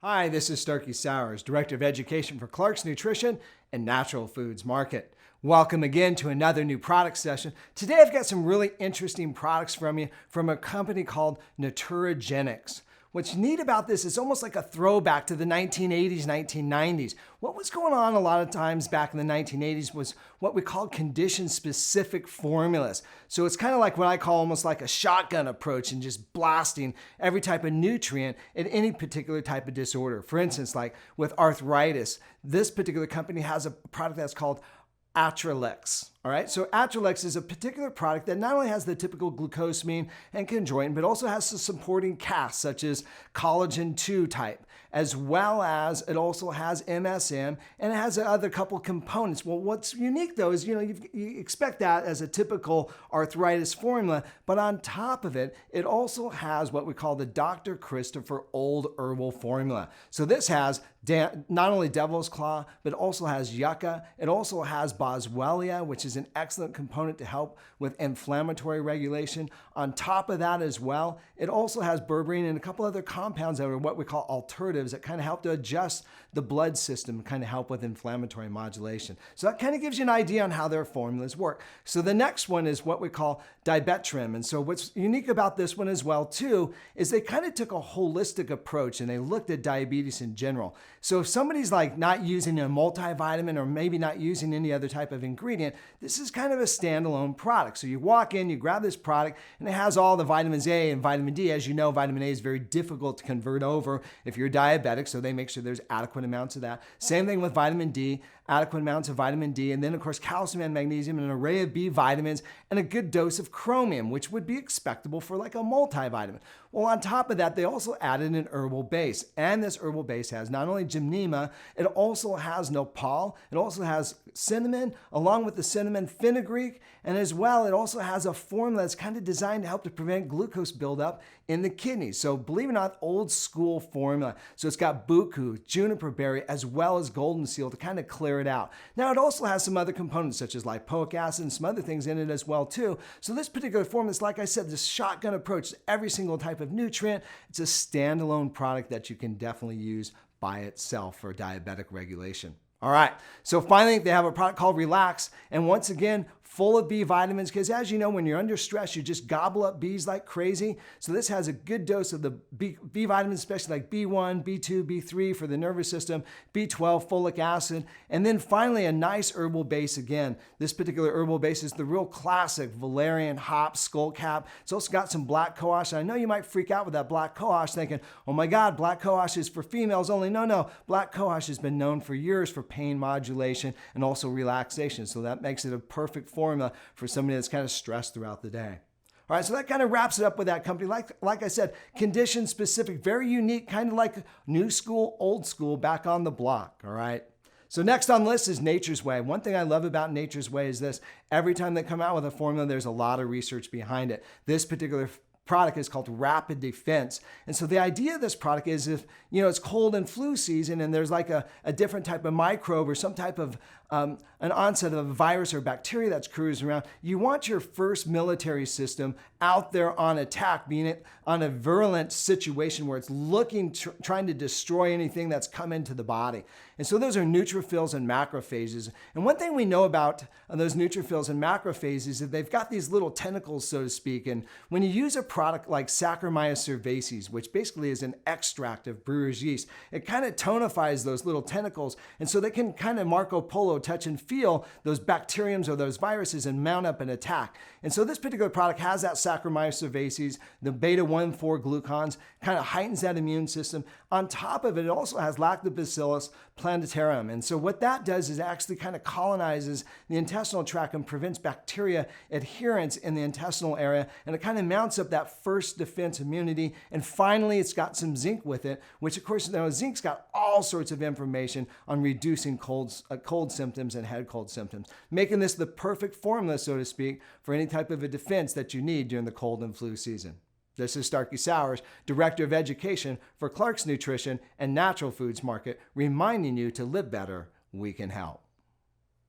Hi, this is Starkey Sowers, Director of Education for Clark's Nutrition and Natural Foods Market. Welcome again to another new product session. Today I've got some really interesting products from you from a company called Natura-Genics. What's neat about this is almost like a throwback to the 1980s, 1990s. What was going on a lot of times back in the 1980s was what we call condition-specific formulas. So it's kind of like what I call almost like a shotgun approach and just blasting every type of nutrient in any particular type of disorder. For instance, like with arthritis, this particular company has a product that's called Chiral X. All right, so Chiral X is a particular product that not only has the typical glucosamine and chondroitin, but also has some supporting casts such as collagen 2 type, as well as it also has MSM and it has another couple components. Well, what's unique though is, you expect that as a typical arthritis formula, but on top of it, it also has what we call the Dr. Christopher Old Herbal formula. So this has not only devil's claw, but also has yucca. It also has boswellia, which is an excellent component to help with inflammatory regulation. On top of that as well, it also has berberine and a couple other compounds that are what we call alternatives that kind of help to adjust the blood system, kind of help with inflammatory modulation. So that kind of gives you an idea on how their formulas work. So the next one is what we call Daibet Trim. And so what's unique about this one as well too, is they kind of took a holistic approach and they looked at diabetes in general. So if somebody's like not using a multivitamin or maybe not using any other type of ingredient, this is kind of a standalone product. So you walk in, you grab this product, and it has all the vitamins A and vitamin D. As you know, vitamin A is very difficult to convert over if you're diabetic, so they make sure there's adequate amounts of that. Same thing with vitamin D, adequate amounts of vitamin D, and then of course calcium and magnesium and an array of B vitamins and a good dose of chromium, which would be expectable for like a multivitamin. Well, on top of that, they also added an herbal base, and this herbal base has not only gymnema, it also has nopal, it also has cinnamon, along with the cinnamon fenugreek, and as well, it also has a formula that's kind of designed to help to prevent glucose buildup in the kidneys. So believe it or not, old school formula. So it's got buku, juniper berry, as well as golden seal to kind of clear it out. Now it also has some other components such as lipoic acid and some other things in it as well too. So this particular formula is, like I said, this shotgun approach to every single type of nutrient. It's a standalone product that you can definitely use by itself for diabetic regulation. All right, so finally they have a product called Relax, and once again, full of B vitamins, because as you know, when you're under stress, you just gobble up Bs like crazy. So this has a good dose of the B vitamins, especially like B1, B2, B3 for the nervous system, B12, folic acid, and then finally a nice herbal base again. This particular herbal base is the real classic valerian hop skullcap. It's also got some black cohosh. I know you might freak out with that black cohosh thinking, oh my God, black cohosh is for females only. No, black cohosh has been known for years for pain modulation and also relaxation. So that makes it a perfect formula for somebody that's kind of stressed throughout the day. All right, so that kind of wraps it up with that company. Like I said, condition specific, very unique, kind of like new school, old school, back on the block, all right? So next on the list is Nature's Way. One thing I love about Nature's Way is this. Every time they come out with a formula, there's a lot of research behind it. This particular product is called Rapi-Defence. And so the idea of this product is if, it's cold and flu season and there's like a different type of microbe or some type of an onset of a virus or bacteria that's cruising around, you want your first military system out there on attack, being it on a virulent situation where it's trying to destroy anything that's come into the body. And so those are neutrophils and macrophages. And one thing we know about those neutrophils and macrophages is that they've got these little tentacles, so to speak. And when you use a product like Saccharomyces cerevisiae, which basically is an extract of brewer's yeast, it kind of tonifies those little tentacles. And so they can kind of Marco Polo touch and feel those bacteriums or those viruses and mount up an attack. And so this particular product has that Saccharomyces cerevisiae, the beta-1,4-glucans, kind of heightens that immune system. On top of it, it also has Lactobacillus plantarum. And so what that does is actually kind of colonizes the intestinal tract and prevents bacteria adherence in the intestinal area. And it kind of mounts up that first defense immunity. And finally, it's got some zinc with it, which of course, zinc's got all sorts of information on reducing cold symptoms and head cold symptoms, making this the perfect formula, so to speak, for any type of a defense that you need during the cold and flu season. This is Starkey Sowers, Director of Education for Clark's Nutrition and Natural Foods Market, reminding you to live better, we can help.